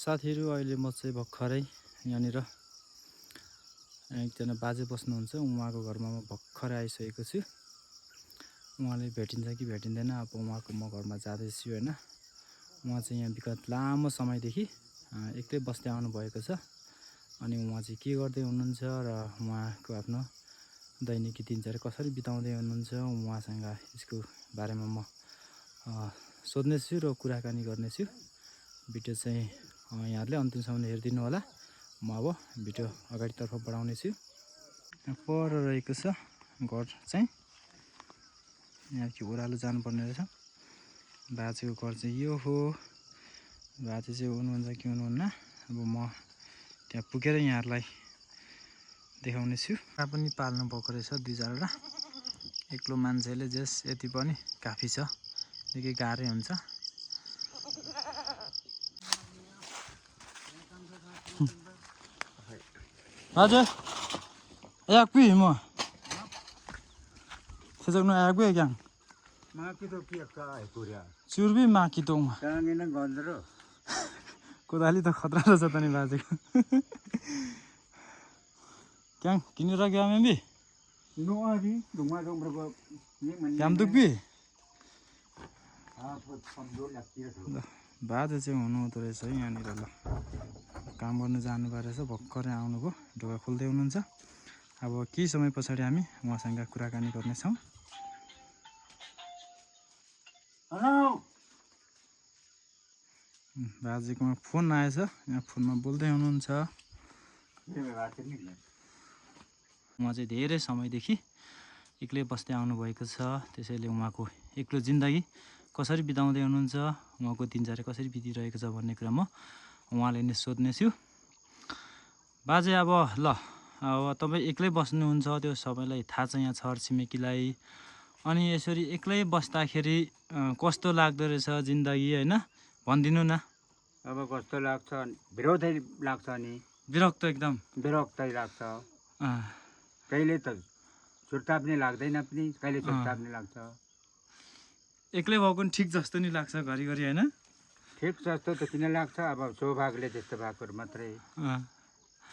साथीहरु अहिले म चाहिँ भर्खरै यहाँनिर एकजना बाजे बस्नुहुन्छ उहाँको घरमा म भर्खरै आइसकेको छु। उहाँले भेटिन्छ कि भेटिँदैन अब उहाँको म घरमा जाँदैछु हैन। उहाँ चाहिँ यहाँ विगत लामो समयदेखि एक्लै बस्दै आउनु भएको छ। अनि उहाँ चाहिँ के गर्दै हुनुहुन्छ र उहाँको आफ्नो दैनिकी दिनचर्या कसरी बिताउँदै हुनुहुन्छ उहाँसँग यसको बारेमा म सोध्नेछु र कुराकानी गर्नेछु। भिडियो चाहिँ यहाँहरुले अन्तिमसम्म हेरिदिनु होला। म अब भिडियो अगाडितर्फ बढाउने छु। पर रहेको छ घर चाहिँ यहाँ कि ओह्रालो जानुपर्ने रहेछ। बाजेको घर चाहिँ यो हो। बाजे चाहिँ हुनुहुन्छ कि हुनुहुन्न अब म त्यहाँ पुगेर यहाँहरुलाई देखाउने छु। पनि पाल्नु भएको रहेछ दुई चारवटा। एक्लो मान्छेले जस यति पनि काफी छ। निकै गाह्रै हुन्छ। हजुर एक पी म 세작노 아구에 그냥 마키도 기억가 해보랴. चुर्बी माकी तोङ 당연히 건드려. कोदाली त खतरा रहेछ त नि बाजेको क्याङ किनेर गयो मेम्बी 노아리 동화동 브고 याम दुक्बी 아, 뭐 선도 약기라서. बाजे चाहिँ हुनुहुँदो रहेछ है यहाँनिर। ल काम गर्न जानु भएछ भर्खरै आउनुभयो। ढोका खोल्दै हुनुहुन्छ। अब केही समय पछाडि हामी उहाँसँग कुराकानी गर्नेछौँ। हेलो बाजेकोमा फोन आएछ। यहाँ फोनमा बोल्दै हुनुहुन्छ। उहाँ चाहिँ धेरै समयदेखि एक्लै बस्दै आउनुभएको छ। त्यसैले उहाँको एक्लो जिन्दगी कसरी बिताउँदै हुनुहुन्छ उहाँको दिनचर्या कसरी बितिरहेको छ भन्ने कुरा म उहाँले नै सोध्नेछु। बाजे अब ल अब तपाईँ एक्लै बस्नुहुन्छ त्यो सबैलाई थाहा छ यहाँ छरछिमेकीलाई। अनि यसरी एक्लै बस्दाखेरि कस्तो लाग्दो रहेछ जिन्दगी हैन भनिदिनु न। अब कस्तो लाग्छ विरोधै लाग्छ नि। विरक्त एकदम विरक्तै लाग्छ। कहिले त सुर्ता पनि लाग्दैन पनि कहिले सुर्ता पनि लाग्छ। एक्लै भएको नि ठिक जस्तो नि लाग्छ घरिघरि हैन। ठिक जस्तो त किन लाग्छ अब सौभाग्यले त्यस्तो भएको मात्रै।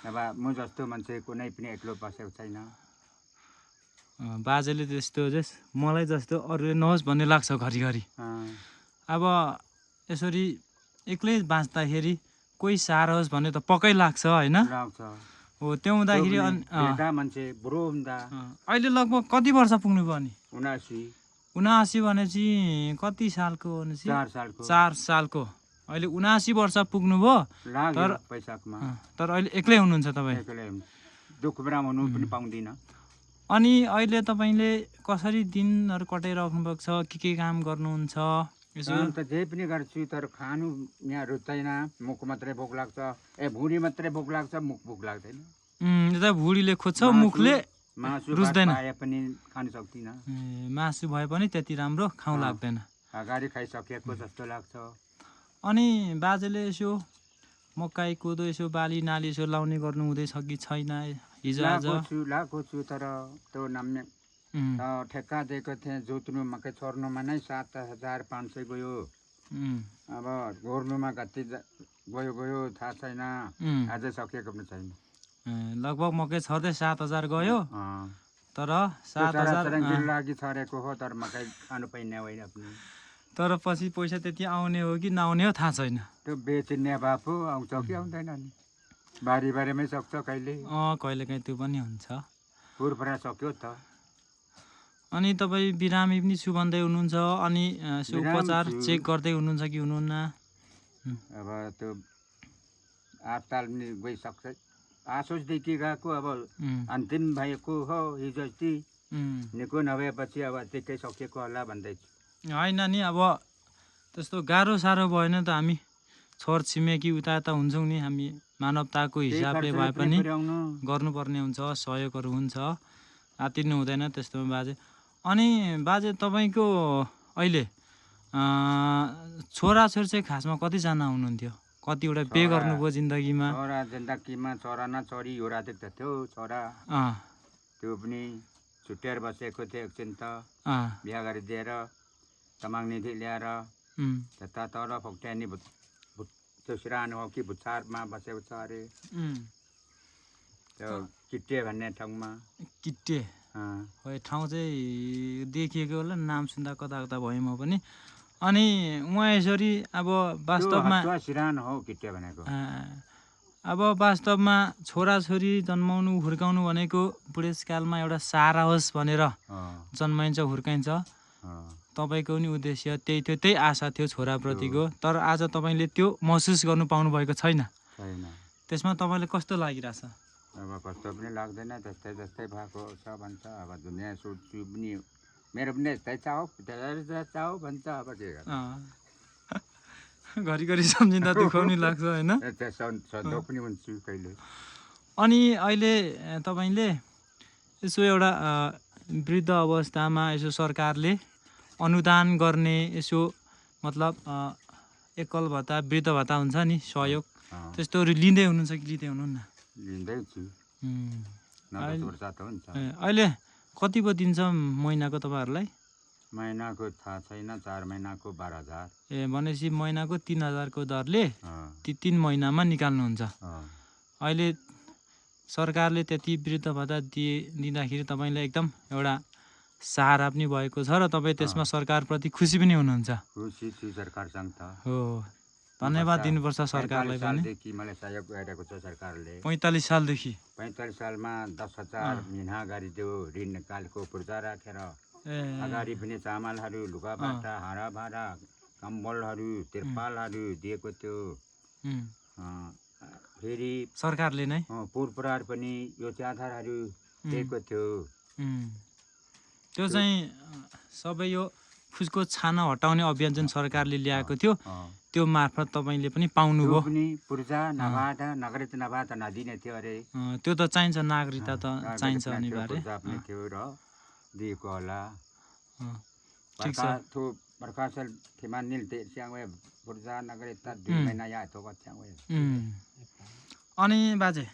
अब म जस्तो मान्छे कुनै पनि एक्लो बसेको छैन। बाजेले त्यस्तो जस मलाई जस्तो अरूले नहोस् भन्ने लाग्छ घरिघरि। अब यसरी एक्लै बाँच्दाखेरि कोही सहारा होस् भन्ने त पक्कै लाग्छ हैन। लाग्छ हो त्यो हुँदाखेरि वृद्ध मान्छे बुढो हुँदा अहिले लगभग कति वर्ष पुग्नु भयो नि 79 79 भनेपछि कति सालको भनेपछि 4 सालको 4 सालको अहिले 79 वर्ष पुग्नुभयो। लाग्यो पैसाकमा तर अहिले एक्लै हुनुहुन्छ तपाईँ। एक्लै दुःख बिराम हुनु पनि पाउँदिन। अनि अहिले तपाईले कसरी दिनहरु कटाइराख्नु भएको छ के काम गर्नुहुन्छ यसो काम त जे पनि गर्छु तर खानु यहाँ रुच्दैन। मुख मात्रै भोक लाग्छ। भुँडी मात्रै भोक लाग्छ मुख भोक लाग्दैन। यता भुँडीले खोज्छ मुखले मासु रुच्दैन। पाए पनि खान सक्दिन। मासु भए पनि त्यति राम्रो खाउ लाग्दैन। अगाडि खाइसकेको जस्तो लाग्छ। अनि बाजेले यसो मकै कोदो यसो बाली नाली यसो लाउने गर्नु हुँदैछ कि छैन हिजो आज लाएको छु तर त्यो नाम्ने ठेक्का दिएको थिएँ जोत्नु मकै छोड्नुमा नै 7500 गयो। अब गोर्नुमा कति गयो थाहा छैन। अझै सकेको पनि छैन। लगभग मकै छर्दै 7000 गयो। तर 7000 लागि छरेको हो तर मकै खानु पाइने होइन पनि। तर पछि पैसा त्यति आउने हो कि नआउने हो थाहा छैन। त्यो बेचिने बापु आउँछ कि आउँदैन नि। बारी बारीमै सक्छ कहिले। कहिले काहीँ त्यो पनि हुन्छ। पुरपुरा सक्यो त। अनि तपाईँ बिरामी पनि छु भन्दै हुनुहुन्छ। अनि उपचार चेक गर्दै हुनुहुन्छ कि हुनुहुन्न। अब त्यो अस्पताल पनि गइसक्छ। आसोचदेखि गएको अब अन्तिम भएको हो हिजो अस्ति। निको नभएपछि अब त्यतिकै सकिएको होला भन्दैछु। होइन नि अब त्यस्तो गाह्रो साह्रो भएन त हामी छरछिमेकी उता हुन्छौँ नि। हामी मानवताको हिसाबले भए पनि गर्नुपर्ने हुन्छ। सहयोगहरू हुन्छ। आतिर्नु हुँदैन त्यस्तोमा बाजे। अनि बाजे तपाईँको अहिले छोराछोरी चाहिँ खासमा कतिजना हुनुहुन्थ्यो कतिवटा पे गर्नुभयो जिन्दगीमा। छोरा जिन्दगीमा छोरा न छोरी एउटा देख्दा थियो छोरा। त्यो पनि छुट्याएर बसेको थियो एकछिन त बिहा गरिदिएर तमाङ निधि ल्याएर त्यता तल फोक्ट्यानी त्यो सिरान हो कि भुच्छारमा बसेको छ अरे त्यो किट्टे भन्ने ठाउँमा किट्टे हो ठाउँ चाहिँ देखिएको होला नाम सुन्दा कता कता भयो म पनि अनि उहाँ यसरी अब वास्तवमा सिरान हो किट्टे भनेको अब वास्तवमा छोराछोरी जन्माउनु हुर्काउनु भनेको बुढेसकालमा एउटा सहारा होस् भनेर जन्माइन्छ हुर्काइन्छ तपाईँको पनि उद्देश्य त्यही थियो त्यही आशा थियो छोराप्रतिको तर आज तपाईँले त्यो महसुस गर्नु पाउनु भएको छैन त्यसमा तपाईँलाई कस्तो लागिरहेछ अब कस्तो पनि लाग्दैन जस्तै जस्तै भएको छ भन्छ अब दुनियाँ सोच्छु पनि मेरो पनि यस्तै चाहो भन्छ अब के गर्नु घरिघरि सम्झिँदा दुखाउनु लाग्छ होइन पनि हुन्छु कहिले अनि अहिले तपाईँले यसो एउटा वृद्ध अवस्थामा यसो सरकारले अनुदान गर्ने यसो मतलब एकल भत्ता वृद्ध भत्ता हुन्छ नि सहयोग त्यस्तोहरू लिँदै हुनुहुन्छ कि लिँदै हुनुहुन्न लिँदैछु अहिले कति पो दिन्छ महिनाको तपाईँहरूलाई महिनाको थाहा छैन 4 महिनाको 12,000 भनेपछि महिनाको 3,000 को दरले ती 3 महिनामा निकाल्नुहुन्छ अहिले सरकारले त्यति वृद्ध भत्ता दिँदाखेरि तपाईँलाई एकदम एउटा सहारा पनि भएको छ र तपाईँ त्यसमा सरकारप्रति खुसी पनि हुनुहुन्छ खुसी छु सरकारसँग त हो धन्यवाद दिनुपर्छ सरकारलाई पनि मलाई सहयोग गरेको छ सरकारले 45 सालदेखि 45 सालमा 10,000 महिना गरिदियो ऋण निकालेको पूर्जा राखेर अगाडि पनि चामलहरू लुगाफाटा हाराभारा कम्बलहरू तिरपालहरू दिएको थियो फेरि सरकारले नै पुरपुरार पनि यो च्यादरहरू दिएको थियो त्यो चाहिँ सबै यो फुसको छाना हटाउने अभियान जुन सरकारले ल्याएको थियो त्यो मार्फत तपाईँले पनि पाउनुभयो पूर्जा नभएदा नागरिकता नभएदा नदिने थियो अरे त्यो त चाहिन्छ नागरिकता त चाहिन्छ अनिवार्य थियो र दिएको होला ठिक छ प्रकाशल थिमानिल त्यसयाङवे पूर्जा नागरिकता 2 महिना या तो कच्च्याङवे अनि बाजे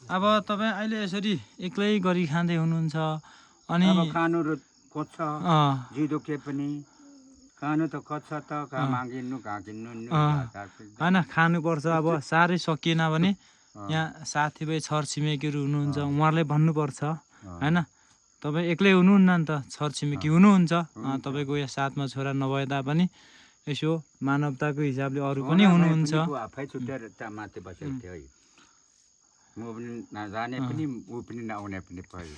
अब तपाईँ अहिले यसरी एक्लै गरी खाँदै हुनुहुन्छ अनि खानु खोज्छ जिदो के पनि खानु त खोज्छ त कहाँ मागिनु कहाँ किन्नु होइन खानुपर्छ अब साह्रै सकिएन भने यहाँ साथीभाइ छरछिमेकीहरू हुनुहुन्छ उहाँहरूलाई भन्नुपर्छ होइन तपाईँ एक्लै हुनुहुन्न नि त छरछिमेकी हुनुहुन्छ तपाईँको यहाँ साथमा छोरा नभए तापनि यसो मानवताको हिसाबले अरू पनि हुनुहुन्छ आफै छुटेर माथि बसेको थियो म पनि नजाने पनि ऊ पनि नआउने पनि भयो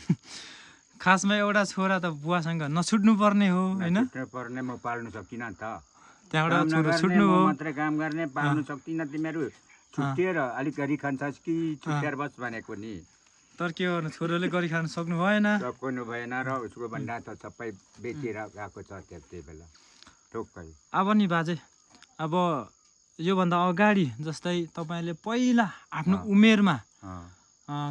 खासमा एउटा छोरा त बुवासँग नछुट्नु पर्ने हो होइन पर्ने म पाल्नु सकिनँ त त्यहाँबाट छोरा छुट्नु हो मात्रै काम गर्ने पाल्नु सक्दिनँ तिमीहरू छुट्टिएर अलिक गरी खान्छस् कि छुट्टिएर बस भनेको नि तर के गर्नु छोराले गरी खान सक्नु भएन सक्नु भएन र उसको भन्दा त सबै बेचेर गएको छ त्यति बेला ठोक्कै अब नि बाजे अब योभन्दा अगाडि जस्तै तपाईँले पहिला आफ्नो उमेरमा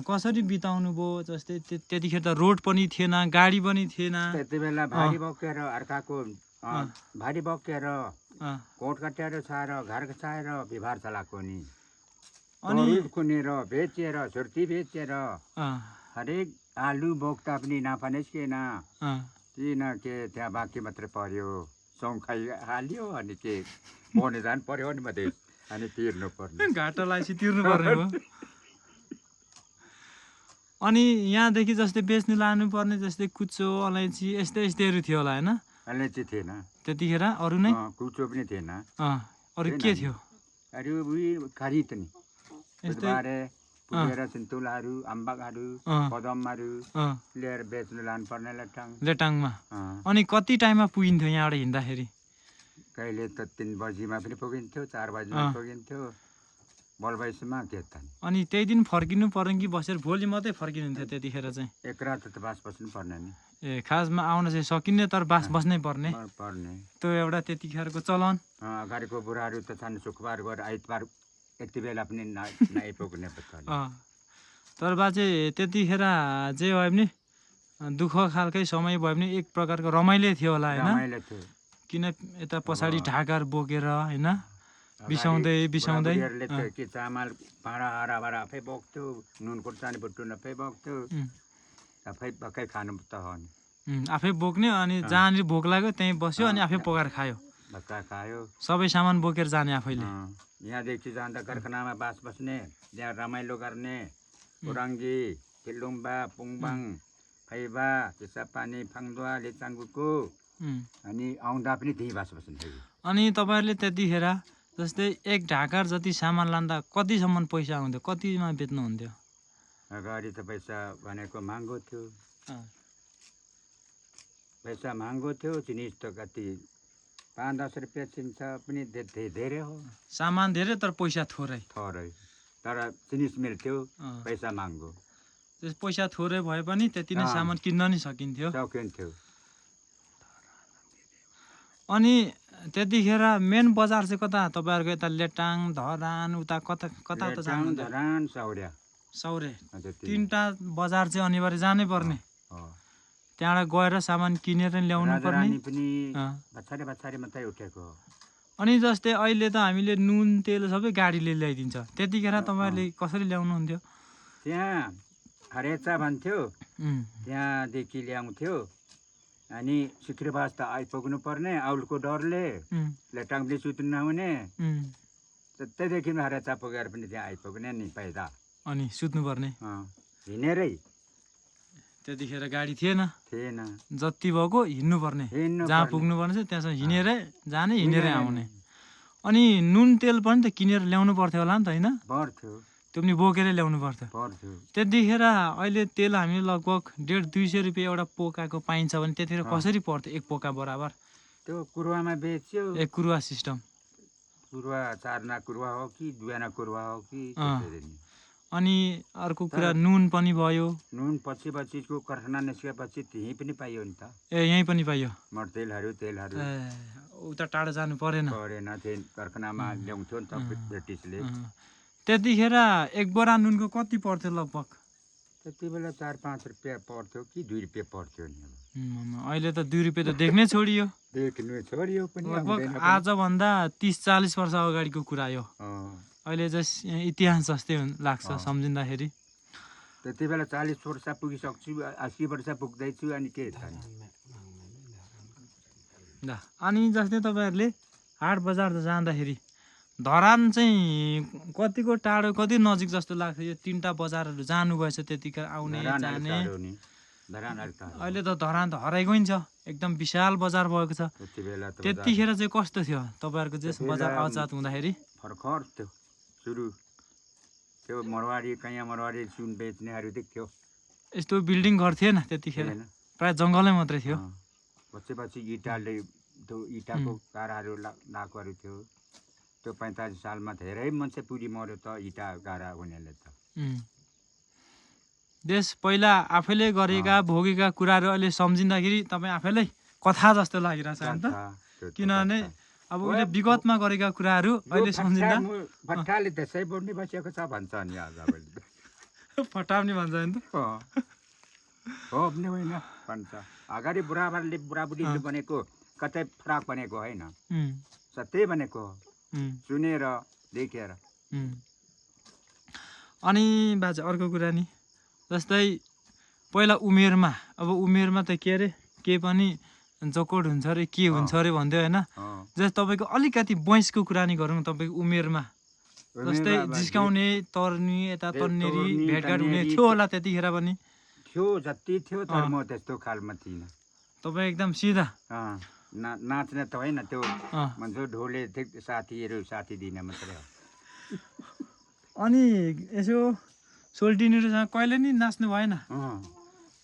कसरी बिताउनु भयो जस्तै त्यतिखेर त रोड पनि थिएन गाडी पनि थिएन त्यति बेला भारी बोकेर अर्काको भारी बोकेर कोट कटेर छाएर घर छाएर बिहार चलाएको नि अनि कुनेर बेचेर सुर्ती बेचेर हरेक आलु बोक्दा पनि नाफा निस्केन किन के त्यहाँ बाँकी मात्रै पर्यो सौखाइ हाल्यो अनि के पढ्नु जानु पर्यो नि मात्रै अनि तिर्नु पर्ने घाटा लागेपछि तिर्नु पर्ने हो अनि यहाँदेखि जस्तै बेच्नु लानुपर्ने जस्तै कुचो अलैँची यस्तैहरू थियो होला होइन अलैँची थिएन त्यतिखेर अरू नै कुचो पनि थिएन अरू के थियो अरू खरिद नि यस्तै पुगेर सिन्तुलाहरू अम्बकहरू बदमहरू लिएर बेच्नु लानुपर्ने लेटाङमा अनि कति टाइममा पुगिन्थ्यो यहाँबाट हिँड्दाखेरि कहिले त 3 बजीमा पनि पुगिन्थ्यो 4 बजीमा पुगिन्थ्यो बलबैसमा के त अनि त्यही दिन फर्किनु पर्ने कि बसेर भोलि मात्रै फर्किनुहुन्थ्यो त्यतिखेर चाहिँ एक रात त बास बस्नु पर्ने नि खासमा आउन चाहिँ सकिने तर बास बस्नै पर्ने त्यो एउटा त्यतिखेरको चलन अगाडिको बुढाहरू त छन् शुक्रबार गएर आइतबार यति बेला पनि नआइपुग्ने तर बाजे त्यतिखेर जे भए पनि दुःख खालकै समय भए पनि एक प्रकारको रमाइलो थियो होला होइन किन यता पछाडि ढाकाहरू बोकेर होइन बिसाउँदै के चामल भाँडा हाराभारा आफै बोक्थ्यो नुन खुर्सानी बुट्टुन आफै बोक्थ्यो आफै पकाइ खानु त हो नि आफै बोक्ने अनि जहाँनिर भोक लाग्यो त्यहीँ बस्यो अनि आफै पकाएर खायो खायो सबै सामान बोकेर जाने आफैले यहाँदेखि जाँदा कारखानामा बास बस्ने, त्यहाँ रमाइलो गर्ने, उराङ्गी, तिलुम्बा, पुङबाङ, फैबा, चिसापानी, फाङदुवा, लेचाङ्गुको, अनि आउँदा पनि त्यहीँ बास बस्ने। अनि तपाईँहरूले त्यतिखेर जस्तै एक ढाकार जति सामान लाँदा कतिसम्म पैसा आउँथ्यो, कतिमा बेच्नुहुन्थ्यो? अगाडि त पैसा भनेको महँगो थियो, पैसा महँगो थियो। जिनिस त कति 5-10 रुपियाँ चिन्छ पनि धेरै हो। सामान धेरै तर पैसा थोरै। तर जिनिस मिल्थ्यो, पैसा महँगो। पैसा थोरै भए पनि त्यति नै सामान किन्न नि सकिन्थ्यो। अनि त्यतिखेर मेन बजार चाहिँ कता? तपाईँहरूको यता लेटाङ, धरान, उता कता कता जानुहुन्थ्यो? धरान, सौरे, 3टा बजार चाहिँ अनिवार्य जानै पर्ने। त्यहाँबाट गएर सामान किनेर ल्याउनु पर्ने। मात्रै उठेको। अनि जस्तै अहिले त हामीले नुन तेल सबै गाडीले ल्याइदिन्छ, त्यतिखेर तपाईँहरूले कसरी ल्याउनुहुन्थ्यो? त्यहाँ खरेचा भन्थ्यो, त्यहाँदेखि ल्याउँथ्यो। अनि शुक्रबार त आइपुग्नु पर्ने, आउलको डरले लेटाङले सुत्नु नहुने, त्यहाँदेखि खरेचा पुगेर पनि त्यहाँ आइपुग्ने नि पैदा। अनि सुत्नु पर्ने हिँडेरै। त्यतिखेर गाडी थिएन, जति भएको हिँड्नु पर्ने, जहाँ पुग्नु पर्ने छ त्यहाँसम्म हिँडेरै जाने, हिँडेरै आउने। अनि नुन तेल पनि त किनेर ल्याउनु पर्थ्यो होला नि त, होइन? त्यो पनि बोकेरै ल्याउनु पर्थ्यो। त्यतिखेर अहिले तेल हामी लगभग 150-200 रुपियाँ एउटा पोकाको पाइन्छ भने त्यतिखेर कसरी पर्थ्यो एक पोका बराबर? त्यो कुरुवामा बेच्यो। एक कुरुवा सिस्टम। कुरुवा 4 कुरुवा हो कि 2 कुरुवा हो कि। अनि अर्को कुरा नुन पनि भयो। नुन पछि कारखाना निस्केपछि त्यहीँ पनि पाइयो नि त। यहीँ पनि पाइयो। तेलहरू उता टाढो जानु परेन। कारखानामा ल्याउँथ्यो नि त ब्रिटिसले। त्यतिखेर एक बोरा नुनको कति पर्थ्यो लगभग? त्यति बेला 4-5 रुपियाँ पर्थ्यो कि 2 रुपियाँ पर्थ्यो नि। अहिले त 2 रुपियाँ त देख्नै छोडियो। पनि लगभग आजभन्दा 30-40 वर्ष अगाडिको कुरा हो। अहिले जस इतिहास जस्तै लाग्छ सम्झिँदाखेरि। त्यति बेला 40 वर्ष पुगिसक्छु, 80 वर्ष पुग्दैछु, अनि के छ? अनि जस्तै तपाईँहरूले हाट बजार जाँदाखेरि धरान चाहिँ कतिको टाढो कति नजिक जस्तो लाग्छ? यो 3टा बजारहरू जानुभएछ त्यतिखेर आउने जाने। अहिले त धरान त हराइगयो नि छ, एकदम विशाल बजार भएको छ। त्यतिखेर चाहिँ कस्तो थियो तपाईँहरूको चाहिँ बजार आउजात हुँदाखेरि? भर्खर थियो सुरु, त्यो मरवाडी कैया मरवाडी सुन बेच्नेहरू देख्थ्यो। यस्तो बिल्डिङ घर थिएन त्यतिखेर, प्राय जङ्गलै मात्रै थियो। पछि इँटाले त्यो इँटाको गाराहरू लगाएकोहरू थियो। त्यो 45 सालमा धेरै मान्छे पुरी मर्यो त इँटा गारा हुनेले त। देश पहिला आफैले गरेका भोगेका कुराहरू अहिले सम्झिँदाखेरि तपाईँ आफैलाई कथा जस्तो लागिरहेछ नि त। किनभने अब उहिले विगतमा गरेका कुराहरू अहिले सम्झिँदा फटाले त्यसै बोल्ने बसेको छ भन्छ नि। फटाउने भन्छ नि त। हो पनि होइन भन्छ। अगाडि बुढाबुढीले भनेको कतै फराक भनेको होइन, सत्य भनेको सुनेर देखेर। अनि बाजे अर्को कुरा नि, जस्तै पहिला उमेरमा, अब उमेरमा त के अरे के पनि जोकोड हुन्छ अरे के हुन्छ अरे भन्थ्यो होइन? जस्तै तपाईँको अलिकति वयसको कुरा नि गरौँ। तपाईँको उमेरमा जस्तै जिस्काउने, तर्नी, यता तन्नेरी भेटघाट हुने थियो होला त्यतिखेर पनि? थियो, जति थियो, तर म त्यस्तो खालमा थिइनँ। तपाईँ एकदम सिधा नाच्ने त होइन, त्यो भन्छ ढोले साथी दिन मात्रै हो। अनि यसो सोल्टिनीहरूसँग कहिले नि नाच्नु भएन?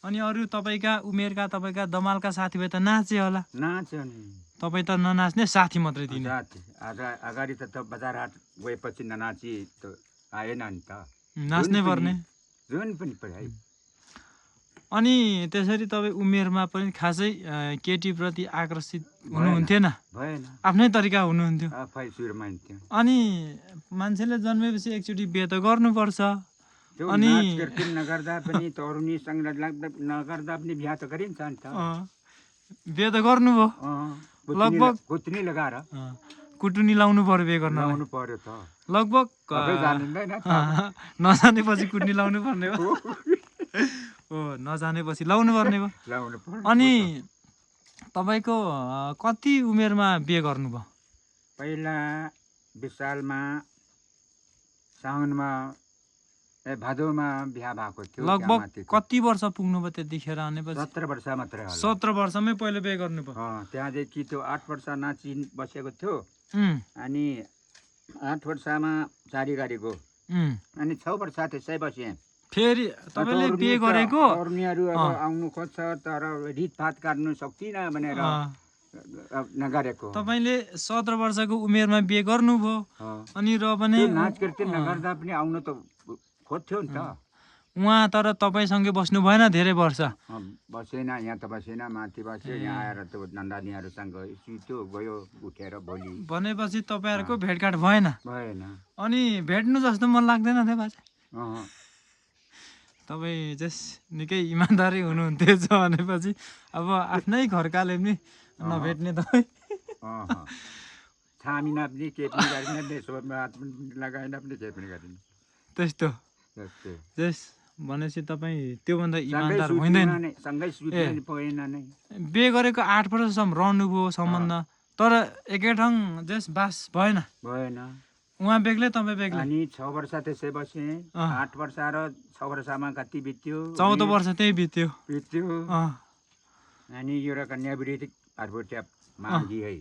अनि अरू तपाईँका उमेरका तपाईँका दमालका साथीभाइ त नाचे होला? नाच्यो नि। तपाईँ त ननाच्ने, साथी मात्रै दिने? अगाडि त बजार हाट गएपछि ननाची त आएन नि त, नाच्नै पर्ने। जुन पनि पढाइ। अनि त्यसरी तपाईँ उमेरमा पनि खासै केटीप्रति आकर्षित हुनुहुन्थेन? आफ्नै तरिका हुनुहुन्थ्यो। अनि मान्छेले जन्मेपछि एकचोटि बिहे त गर्नुपर्छ। अनि नगर्दा पनि तरुनीसँग नगर्दा पनि बिहे त गरिन्छ नि त। बिहे त गर्नुभयो लगभग? कुटुनी लगाएर। कुटुनी लाउनु पर्यो बिहे गर्न? लाउनु पर्यो त लगभग। नजानेपछि कुटुनी लाउनु पर्ने हो? नजानेपछि लाउनु पर्ने भयो। अनि तपाईँको कति उमेरमा बिहे गर्नुभयो? पहिला विशालमा साउनमा भादोमा बिहा भएको थियो लगभग कति वर्ष पुग्नुभयो त्यतिखेर भनेपछि 17 वर्ष मात्रै होला 17 वर्षमै पहिले बिहे गर्नुभयो त्यहाँदेखि त्यो 8 वर्ष नाची बसेको थियो अनि 8 वर्षमा चारी गाडीको अनि 6 वर्ष त्यसै बसेँ फेरि तपाईँले बिहे गरेको तरुणीहरू अब आउनु खोज्छ तर रितपात काट्नु सक्दिनँ भनेर नगरेको तपाईँले 17 वर्षको उमेरमा बिहे गर्नुभयो अनि र पनि नाच कीर्तन नगर्दा पनि आउनु त खोज्थ्यो नि त उहाँ तर तपाईँसँगै बस्नु भएन धेरै वर्ष बसेन यहाँ त बसेन माथि बस्यो यहाँ आएर त नन्दानीहरूसँग सुत्यो गयो उठेर भोलि भनेपछि तपाईँहरूको भेटघाट भएन अनि भेट्नु जस्तो मन लाग्दैन थियो बाजे तपाईँ जस निकै इमान्दारी हुनुहुन्थ्यो भनेपछि अब आफ्नै घरकाले पनि नभेट्ने तपाईँ छामिन पनि केही पनि गरिन सोधमा हात पनि लगाएन पनि केही पनि गरिन त्यस्तो जस भनेपछि तपाईँ त्योभन्दा इमान्दार हुँदैन बिहे गरेको 8 वर्षसम्म रहनुभयो सम्बन्ध तर एकै ठाउँ जस बास भएन उहाँ बेग्लै तपाईँ बेग्लै अनि 6 वर्ष त्यसै बसेँ 8 वर्ष र 6 वर्षमा कति बित्यो 14 वर्ष त्यही बित्यो अनि यो कन्याबिरी अर्बुट्या मागी है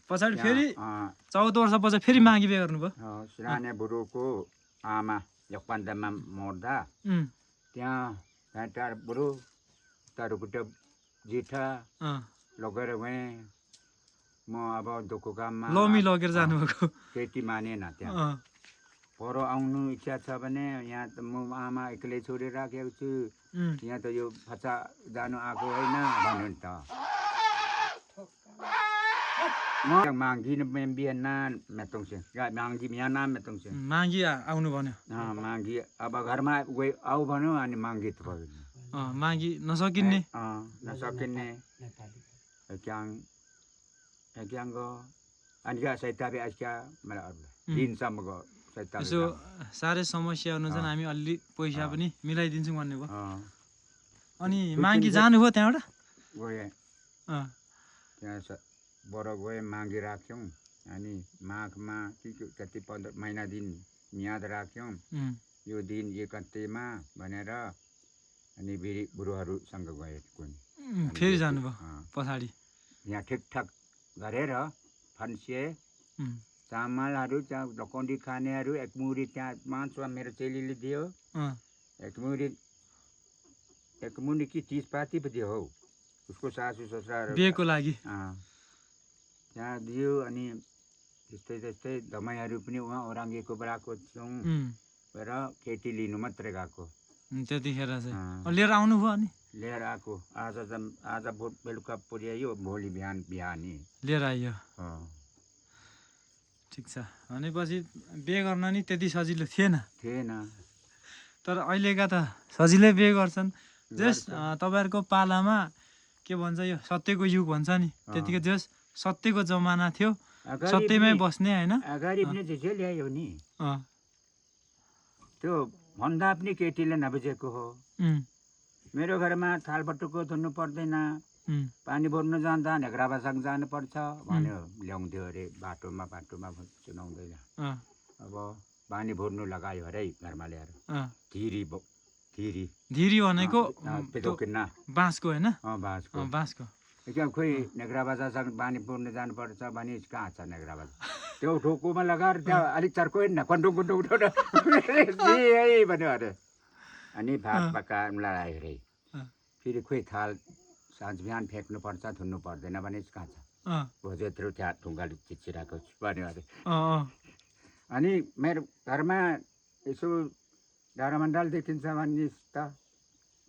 पछाडि फेरि 14 वर्ष पछि फेरि मागी बिहे गर्नुभयो सिराने बुढोको आमा योगपन्थमा मर्दा त्यहाँ टार बुढो तारुकुट जेठा लगेर गएँ म अब दुःखको काममा लमी लगेर जानुभएको केटी मानेन त्यहाँ पर आउनु इच्छा छ भने यहाँ त म आमा एक्लै छोडेर राखेको छु यहाँ त यो फचा जानु आएको होइन भन्यो नि त माघी बिहान मेतोङसे माघी बिहान मेतोङसे माघी आउनु भन्यो माघी अब घरमा गयो आऊ भन्यो अनि माघी त भयो माघी नसकिने एक्याङ्गो अनि क्या सैताबे आजका मलाई दिनसम्मको सैताबे यसो साह्रै समस्या हुनु चाहिँ हामी अलि पैसा पनि मिलाइदिन्छौँ भन्ने भयो अनि माघी जानुभयो त्यहाँबाट गएँ त्यहाँ बडो गएँ माघी राख्यौँ अनि माघमा कति 15 महिना दिन याद राख्यौँ यो दिन यो कतिमा भनेर अनि बुढोहरूसँग गए फेरि जानुभयो पछाडि यहाँ ठिकठाक गरेर फन्सिए चामलहरू त्यहाँ लकौडी खानेहरू एक मुरी त्यहाँ 500 मेरो चेलीले दियो एक मुरी कि 30 पाती पो दियो हौ उसको सासू ससुराहरू बिहेको लागि त्यहाँ दियो अनि त्यस्तै दमाईहरू पनि उहाँ ओराङ्गेको गएको छौँ र केटी लिनु मात्रै गएको त्यतिखेर चाहिँ लिएर आउनुभयो अनि लिएर आएको आज बेलुका पुर्यायो भोलि बिहान बिहानी लिएर आइयो ठिक छ भनेपछि बिहे गर्न नि त्यति सजिलो थिएन तर अहिलेका त सजिलै बिहे गर्छन् जस तपाईँहरूको पालामा के भन्छ यो सत्यको युग भन्छ नि त्यतिकै जस सत्यको जमाना थियो सत्यमै बस्ने होइन अगाडि पनि जे ल्यायो नि त्यो भन्दा पनि केटीले नबुझेको हो मेरो घरमा थालबटुको धुनु पर्दैन पानी भर्नु जाँदा नेग्राबासँग जानुपर्छ भन्यो ल्याउँथ्यो अरे बाटोमा सुनाउँदैन अब पानी भर्नु लगायो अरे घरमा ल्याएर धिरी भनेको बाँसको होइन बाँसको खोइ नेग्राबाजासँग पानी पुर्नु जानुपर्छ भने कहाँ छ नेग्राबाजा त्यो ढोकोमा लगाएर त्यहाँ अलिक चर्को न कन्डुङ भन्यो अरे अनि भात पकाएर लगायो अरे फेरि खोइ थाल साँझ बिहान फ्याँक्नुपर्छ धुन्नु पर्दैन भने कहाँ छ भोजेत्रो त्यहाँ ढुङ्गाले चिचिरहेको भन्यो अरे अनि मेरो घरमा यसो डाँडामण्डल देखिन्छ भने त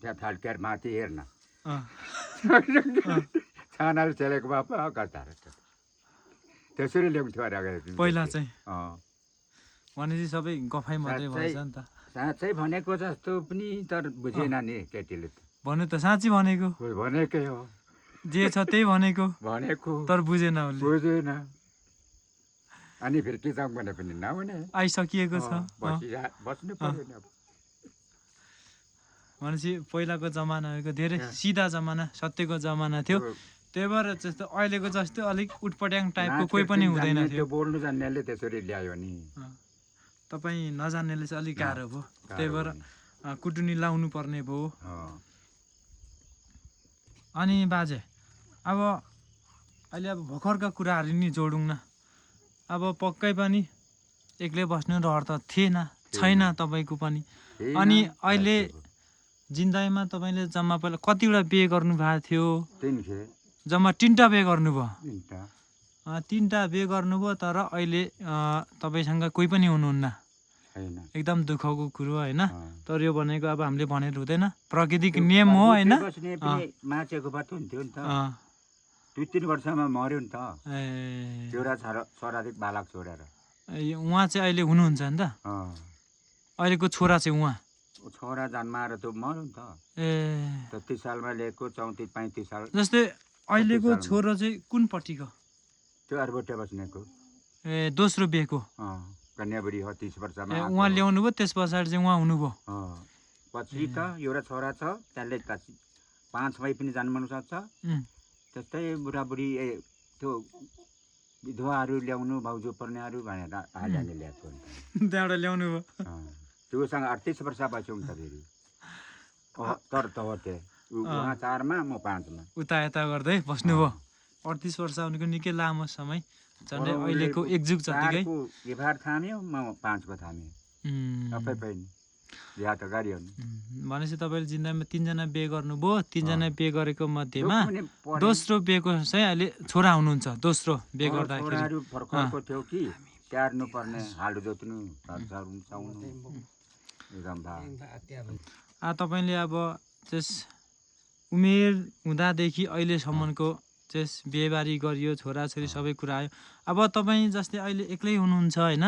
त्यहाँ थालकेर माथि हेर्न छानाले चलेको बापा गतार त्यसरी ल्याउँथ्यो अरे पहिला चाहिँ भनेपछि सबै गफाइ मात्रै भएछ नि त साँच्चै भनेको जस्तो पनि तर बुझेन नि केटीले भन्नु त साँच्ची भनेको भनेकै हो जे छ त्यही भनेको तर बुझेन अनि फेरि के जाउँ भने पनि नहुने आइसकिएको छ बस्नु पर्यो भनेपछि पहिलाको जमानाहरूको धेरै सिधा जमाना सत्यको जमाना थियो त्यही भएर जस्तो अहिलेको जस्तो अलिक उटपट्याङ टाइपको कोही पनि हुँदैन थियो बोल्नु जान्नेले त्यसरी ल्यायो नि तपाईँ नजान्नेले चाहिँ अलिक गाह्रो भयो, त्यही भएर कुटुनी लाउनु पर्ने भयो। अनि बाजे अब अहिले अब भर्खरका कुराहरू नि जोडौँ न। अब पक्कै पनि एक्लै बस्नु रहर त थिएन, छैन तपाईँको पनि। अनि अहिले जिन्दगीमा तपाईँले जम्मा पहिला कतिवटा बिहे गर्नुभएको थियो? जम्मा 3टा बिहे गर्नुभयो। 3टा बिहे गर्नुभयो, तर अहिले तपाईँसँग कोही पनि हुनुहुन्न। एकदम दुःखको कुरो होइन। तर यो भनेको अब हामीले भनेर हुँदैन, प्राकृतिक नियम हो होइन। माछेको बात हुन्थ्यो नि त, 2-3 वर्षमा मर्यो नि त। छोरादेखि बालक छोडेर उहाँ चाहिँ अहिले हुनुहुन्छ नि त? अहिलेको छोरा चाहिँ उहाँ छोरा जन्माएर त मर्यो नि त। 33 सालमा ल्याएको, 34-35 साल। जस्तै अहिलेको छोरो चाहिँ कुनपट्टिको? त्यो अर्बोटे बस्नेको। दोस्रो बिहेको कन्याबुढी हो, 30 वर्षमा। उहाँ ल्याउनु भयो, त्यस पछाडि चाहिँ उहाँ हुनुभयो। पछि त एउटा छोरा छ, त्यसले 5 भाइ पनि जन्माउनु सक्छ। त्यस्तै बुढाबुढी त्यो विधवाहरू ल्याउनु, भाउजू पर्नेहरू भनेर हालिहाल्ने ल्याएको। त्यहाँबाट ल्याउनु भयो। त्योसँग 38 वर्ष पछि हुन्छ फेरि। तर त हो त्यो, उहाँ 4मा म 5मा उता यता गर्दै बस्नुभयो। 38 वर्ष भनेको निकै लामो समय, झन्डै अहिलेको 1 जुग जतिकै। व्यवहार थाम्यो, म 5को थाम्यो। आफै पनि बिहा त गर्यो। भनेपछि तपाईँले जिन्दगीमा 3जना बिहे गर्नुभयो। 3जना बिहे गरेको मध्येमा दोस्रो बिहेको चाहिँ अहिले छोरा हुनुहुन्छ। दोस्रो बिहे गर्दाखेरि फर्करको थियो कि स्याहार्नु पर्ने, हाल जोत्नु, तपाईँले अब त्यस उमेर हुँदादेखि अहिलेसम्मको त्यस बिहेबारी गरियो, छोराछोरी सबै कुरा आयो। अब तपाईँ जस्तै अहिले एक्लै हुनुहुन्छ होइन।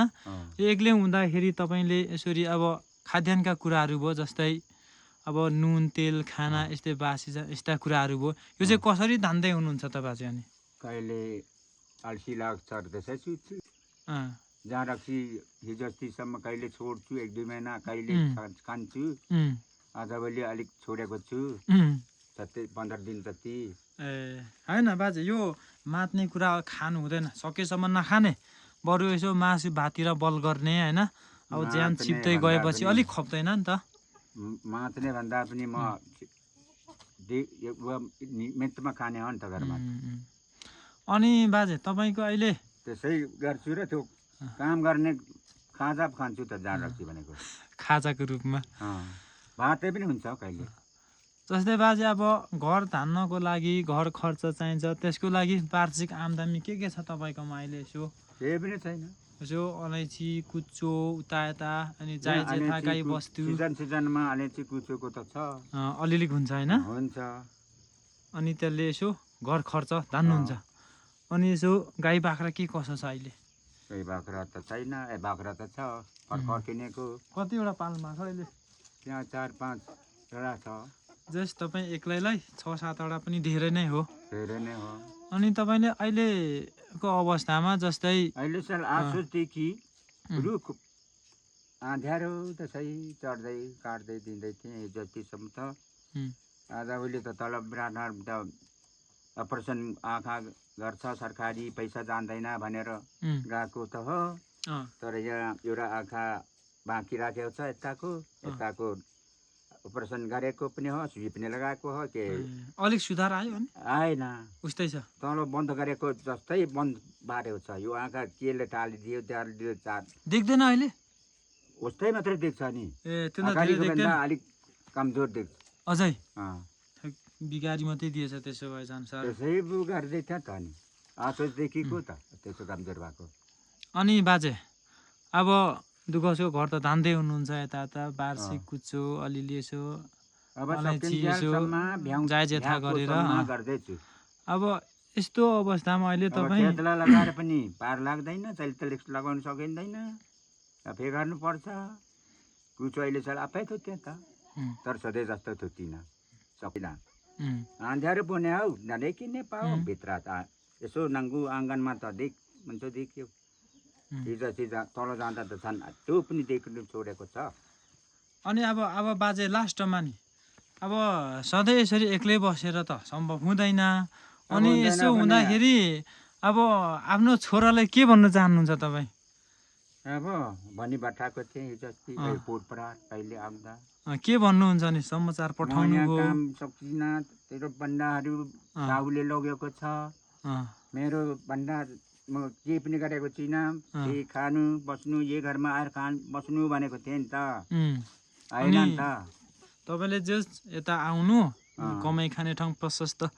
एक्लै हुँदाखेरि तपाईँले यसरी अब खाद्यान्नका कुराहरू भयो, जस्तै अब नुन तेल खाना यस्तै बासी यस्ता कुराहरू भयो, यो चाहिँ कसरी धान्दै हुनुहुन्छ तपाईँ चाहिँ? अनि कहिले अल्छी लाग्छ त्यसै सुत्छु, जहाँ राख्छु हिजो अस्तिसम्म, कहिले छोड्छु 1-2 महिना, कहिले खान्छु। आजभोलि अलिक छोडेको छु, 15 दिन जति। होइन बाजे, यो मात्ने कुरा खानु हुँदैन, सकेसम्म नखाने, बरु यसो मासु भाततिर बल गर्ने होइन। अब ज्यान छिप्दै गएपछि अलिक खप्दैन नि त। मात्ने भन्दा पनि म मितमा खाने हो नि त घरमा। अनि बाजे तपाईँको अहिले त्यसै गर्छु र त्यो काम गर्ने खाजा खान्छु त, जहाँ राख्छु भनेको खाजाको रूपमा। भातै पनि हुन्छ कहिले। जस्तै बाजे अब घर धान्नको लागि घर खर्च चाहिन्छ, त्यसको लागि वार्षिक आम्दानी के छ तपाईँकोमा अहिले? यसो केही पनि छैन। यसो अलैँची कुचो उता यता, अनि जायजेथा गाई बस्तु सिजनमा अलैँची कुचोको त छ, अलिअलि हुन्छ होइन। हुन्छ। अनि त्यसले यसो घर खर्च धान्नुहुन्छ। अनि यसो गाई बाख्रा के कसो छ अहिले? गाई बाख्रा त छैन, बाख्रा त छ, भर्खर किनेको। कतिवटा पाल्नु भएको छ अहिले? त्यहाँ 4-5 वटा छ। जस तपाईँ एक्लैलाई 6-7वटा पनि धेरै नै हो। धेरै नै हो। अनि तपाईँले अहिलेको अवस्थामा जस्तै अहिले साल आसोदेखि रुख आँध्यारो त्यसै चढ्दै काट्दै दिँदै थिएँ जतिसम्म त। आजभोलि त तल बिराट त अपरेसन आँखा गर्छ, सरकारी पैसा जान्दैन भनेर गएको त हो। तर यहाँ एउटा आँखा बाँकी राखेको छ, यताको अपरेसन गरेको पनि हो, सुई पनि लगाएको हो। के अलिक सुधार आयो? आएन, उस्तै छ। तल बन्द गरेको जस्तै बन्द बारेको छ। यो आँखा केले टालिदियो, देख्दैन अहिले? उस्तै मात्रै देख्छ नि, अलिक कमजोर देख्छ अझै। बिगारी मात्रै दिएछ त्यसो भए जान्छ। त्यसै गर्दै थियो त नि, आसोचदेखिको त त्यसो कमजोर भएको। अनि बाजे अब दुःखसुख घर त धान्दै हुनुहुन्छ, यता वार्षिक कुचो अलिअलि यसो अलैँची यसो जायजेथा गरेर गर्दैछु। अब यस्तो अवस्थामा अहिले तपाईँ खेतलाई लगाएर पनि पार लाग्दैन, चलितले लगाउनु सकिँदैन, आफै गर्नुपर्छ। कुचो अहिले साल आफै थुत्यो त, तर सधैँ जस्तो थुत्तिनँ, सकिनँ। आँध्यारो पुने हौ, नदेखिने पाओ भित्र त यसो नङ्गु आँगनमा त देखियो। हिजो तल जाँदा त छन्, त्यो पनि देख्नु छोडेको छ। अनि अब बाजे लास्टमा नि अब सधैँ यसरी एक्लै बसेर त सम्भव हुँदैन। अनि यसो हुँदाखेरि अब आफ्नो छोरालाई के भन्न चाहनुहुन्छ तपाईँ? अब भनी बठाएको थिएँ हिजो अस्ति पुरपरात कहिले आउँदा। के भन्नुहुन्छ नि समाचार म पठाउनु यहाँ भयो? काम सक्दिनँ, तेरो भण्डारहरू साहुले लगेको छ, मेरो भण्डार म केही पनि गरेको छुइनँ, त्यही खानु बस्नु यही घरमा आएर बस्नु भनेको थिएँ नि त, होइन नि त। तपाईँले जस यता आउनु कमाइ खाने ठाउँ प्रशस्त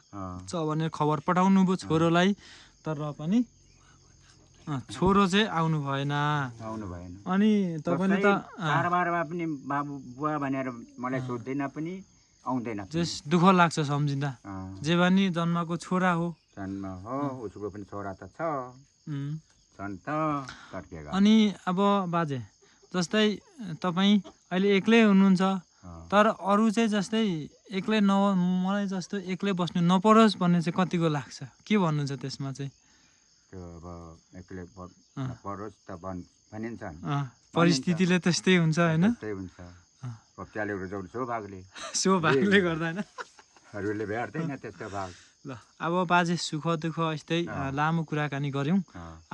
छ भनेर खबर पठाउनु भयो छोरोलाई, तर पनि छोरो चाहिँ आउनु भएन। अनि तपाईँले त चाडबाडमा पनि बाबु बुवा भनेर मलाई सोध्दैन पनि, आउँदैन। जस दुःख लाग्छ सम्झिँदा, जे पनि जन्मको छोरा हो। जन्म हो, उसको पनि छोरा त छ। अनि अब बाजे जस्तै तपाईँ अहिले एक्लै हुनुहुन्छ, तर अरू चाहिँ जस्तै एक्लै मलाई जस्तो एक्लै बस्नु नपरोस् भन्ने चाहिँ कतिको लाग्छ? के भन्नुहुन्छ त्यसमा चाहिँ? त्यो अब एक्लै परोस् त भनिन्छ, परिस्थितिले त्यस्तै हुन्छ होइन? त्यस्तै हुन्छ, पप्चालेको जोड सौभाग्यले गर्दा होइन, अरूले भेट्दैन त्यस्तो भाग। ल अब बाजे सुख दुःख यस्तै लामो कुराकानी गऱ्यौँ।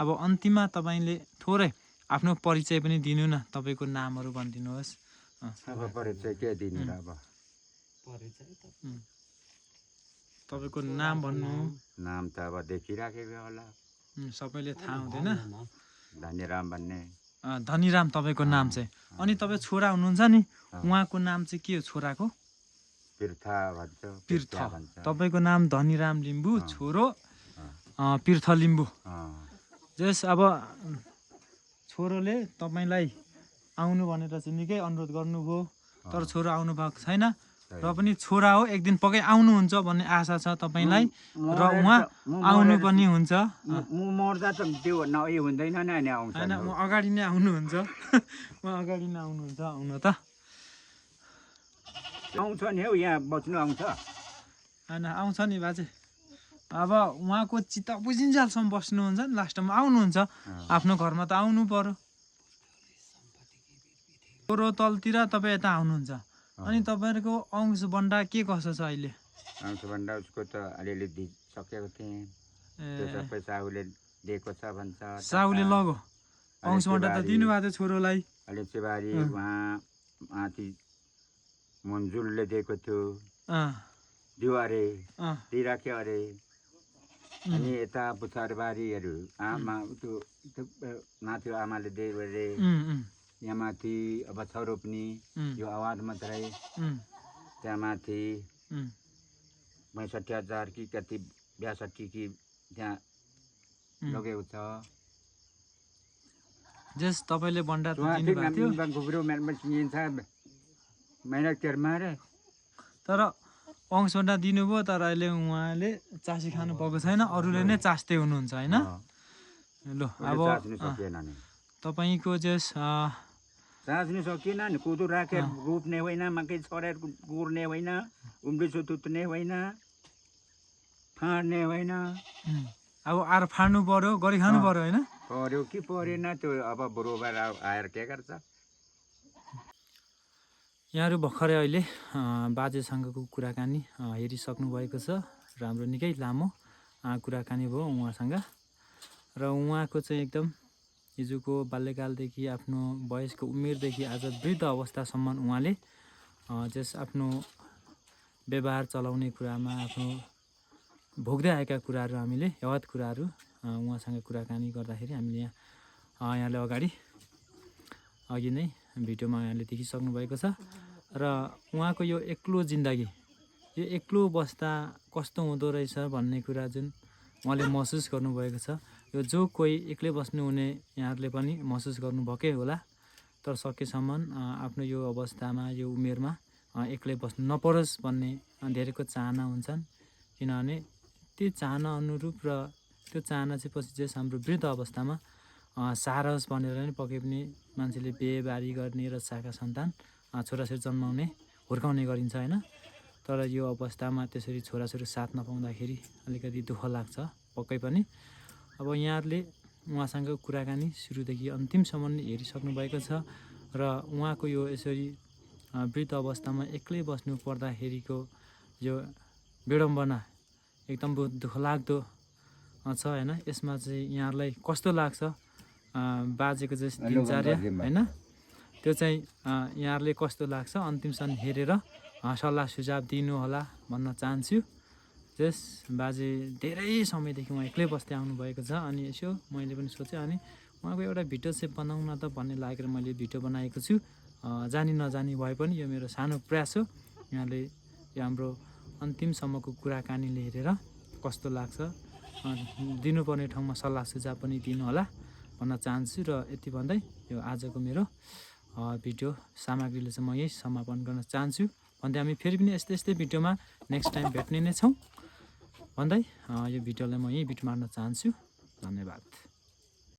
अब अन्तिममा तपाईँले थोरै आफ्नो परिचय पनि दिनु न, तपाईँको नामहरू भनिदिनुहोस्। अब परिचय के दिनु र? अब तपाईँको नाम भन्नु। नाम त अब देखिराखेको होला, सबैले थाहा हुँदैन। धनीराम भन्ने। धनीराम तपाईँको नाम चाहिँ। अनि तपाईँ छोरा हुनुहुन्छ नि, उहाँको नाम चाहिँ के हो छोराको? तीर्थ। तपाईँको नाम धनीराम लिम्बू, छोरो तीर्थ लिम्बू। जस अब छोरोले तपाईँलाई आउनु भनेर चाहिँ निकै अनुरोध गर्नुभयो, तर छोरो आउनु भएको छैन, र पनि छोरा हो एक दिन पक्कै आउनुहुन्छ भन्ने आशा छ तपाईँलाई, र उहाँ आउनु पनि हुन्छ। मर्दा त त्यो हुँदैन नि, होइन उहाँ अगाडि नै आउनुहुन्छ, उहाँ अगाडि नै आउनुहुन्छ, आउन त आउँछ नि हौ, यहाँ बस्नु आउँछ होइन, आउँछ नि बाजे। अब उहाँको चित्त बुझिन्जेलसम्म बस्नुहुन्छ नि, लास्टमा आउनुहुन्छ, आफ्नो घरमा त आउनु पर्यो। छोरो तलतिर तपाईँ यता आउनुहुन्छ, अनि तपाईँहरूको अंश बन्डा के कसो छ अहिले? अंश बन्डा उसको त अलिअलि दिइसकेको थिएँ, त्यो सबै साहुले दिएको छ भन्छ। साहुले लगो अंश बन्डा त दिनुभएको थियो छोरोलाई। अलिकति बारी उहाँ माथि मन्जुलले दिएको थियो, दियो अरे, दिइराख्यो अरे। अनि यता पुछारबारीहरू आमा त्यो माथि आमाले दियो अरे, यहाँ माथि अब छोरो पनि यो आवाज मात्रै, त्यहाँ माथि ६५,००० कि कति ६२ कि त्यहाँ लगेको छ। जस तपाईँले बन्डा दिनुभएको थियो, तर अंश बन्डा दिनुभयो, तर अहिले उहाँले चासी खानु पाएको छैन, अरूले नै चास्दै हुनुहुन्छ होइन? ल अब तपाईँको जस चाच्नु सकिएन नि, कुदो राखेर रोप्ने होइन, मकै छरेर गोड्ने होइन, उम्रिसो तुत्ने होइन, फाड्ने होइन। अब आएर फाड्नु पर्यो, गरी खानु पर्यो होइन? पर्यो कि परेन त्यो अब बरोबर आएर के गर्छ। यहाँहरू भर्खरै अहिले बाजेसँगको कुराकानी हेरिसक्नु भएको छ, र हाम्रो निकै लामो कुराकानी भयो उहाँसँग, र उहाँको चाहिँ एकदम हिजोको बाल्यकालदेखि आफ्नो वयसको उमेरदेखि आज वृद्ध अवस्थासम्म उहाँले जस आफ्नो व्यवहार चलाउने कुरामा आफ्नो भोग्दै आएका कुराहरू, हामीले यवाद कुराहरू उहाँसँग कुराकानी गर्दाखेरि हामीले यहाँले अघि नै भिडियोमा यहाँले देखिसक्नु भएको छ। र उहाँको यो एक्लो जिन्दगी, यो एक्लो बस्दा कस्तो हुँदो रहेछ भन्ने कुरा जुन उहाँले महसुस गर्नुभएको छ, यो जो कोही एक्लै बस्नुहुने यहाँहरूले पनि महसुस गर्नुभएकै होला। तर सकेसम्म आफ्नो यो अवस्थामा, यो उमेरमा एक्लै बस्नु नपरोस् भन्ने धेरैको चाहना हुन्छन्, किनभने त्यो चाहना अनुरूप र त्यो चाहना चाहिँ पछि चाहिँ हाम्रो वृद्ध अवस्थामा सहारा होस् भनेर नै पक्कै पनि मान्छेले बिहेबारी गर्ने र साखा सन्तान छोराछोरी जन्माउने, हुर्काउने गरिन्छ होइन? तर यो अवस्थामा त्यसरी छोराछोरी साथ नपाउँदाखेरि अलिकति दुःख लाग्छ पक्कै पनि। अब यहाँहरूले उहाँसँग कुराकानी सुरुदेखि अन्तिमसम्म हेरिसक्नु भएको छ, र उहाँको यो यसरी वृद्ध अवस्थामा एक्लै बस्नु पर्दाखेरिको यो विडम्बना एकदम दुःखलाग्दो छ होइन? यसमा चाहिँ यहाँहरूलाई कस्तो लाग्छ बाजेको जस्तो दिनचर्या होइन त्यो चाहिँ यहाँहरूले कस्तो लाग्छ अन्तिमसम्म हेरेर सल्लाह सुझाव दिनु होला भन्न चाहन्छु। जस बाजे धेरै समयदेखि उहाँ एक्लै बस्दै आउनुभएको छ अनि यसो मैले पनि सोचेँ अनि उहाँको एउटा भिडियो चाहिँ बनाउँ न त भन्ने लागेर मैले भिडियो बनाएको छु। जानी नजानी भए पनि यो मेरो सानो प्रयास हो। यहाँले यो हाम्रो अन्तिमसम्मको कुराकानीले हेरेर कस्तो लाग्छ दिनुपर्ने ठाउँमा सल्लाह सुझाव पनि दिनु होला भन्न चाहन्छु। र यति भन्दै यो आजको मेरो भिडियो सामग्रीले चाहिँ म यही समापन गर्न चाहन्छु भन्दै हामी फेरि पनि यस्तै भिडियोमा नेक्स्ट टाइम भेट्ने नै छौँ भन्दै यो भिडियोलाई म यहीँ बिट मार्न चाहन्छु। धन्यवाद।